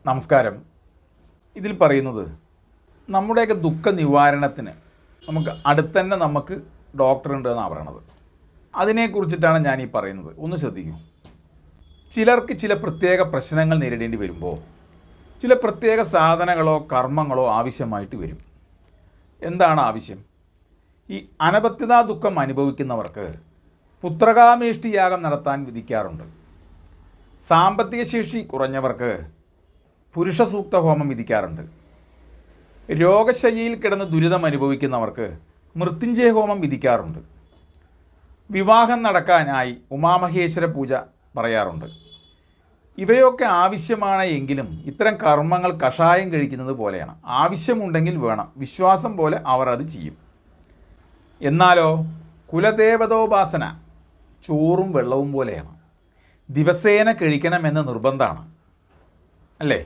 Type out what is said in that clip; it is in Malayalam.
നമസ്കാരം. ഇതിൽ പറയുന്നത് നമ്മുടെയൊക്കെ ദുഃഖ നിവാരണത്തിന് നമുക്ക് അടുത്തന്നെ നമുക്ക് ഡോക്ടറുണ്ട് എന്നാണ് പറയണത്. അതിനെക്കുറിച്ചിട്ടാണ് ഞാൻ ഈ പറയുന്നത്. ഒന്ന് ശ്രദ്ധിക്കൂ. ചിലർക്ക് ചില പ്രത്യേക പ്രശ്നങ്ങൾ നേരിടേണ്ടി വരുമ്പോൾ ചില പ്രത്യേക സാധനങ്ങളോ കർമ്മങ്ങളോ ആവശ്യമായിട്ട് വരും. എന്താണ് ആവശ്യം? ഈ അനപത്യതാ ദുഃഖം അനുഭവിക്കുന്നവർക്ക് പുത്രകാമേഷ്ടി യാഗം നടത്താൻ വിധിക്കാറുണ്ട്. സാമ്പത്തിക ശേഷി കുറഞ്ഞവർക്ക് പുരുഷ സൂക്ത ഹോമം വിധിക്കാറുണ്ട്. രോഗശയ്യയിൽ കിടന്ന് ദുരിതം അനുഭവിക്കുന്നവർക്ക് മൃത്യുഞ്ജയ ഹോമം വിധിക്കാറുണ്ട്. വിവാഹം നടക്കാനായി ഉമാമഹേശ്വര പൂജ പറയാറുണ്ട്. ഇവയൊക്കെ ആവശ്യമാണ് എങ്കിലും ഇത്തരം കർമ്മങ്ങൾ കഷായം കഴിക്കുന്നത് പോലെയാണ്. ആവശ്യമുണ്ടെങ്കിൽ വേണം, വിശ്വാസം പോലെ അവർ അത് ചെയ്യും. എന്നാലോ കുലദേവതോപാസന ചോറും വെള്ളവും പോലെയാണ്. ദിവസേന കഴിക്കണമെന്ന് നിർബന്ധമാണ്, അല്ലേ?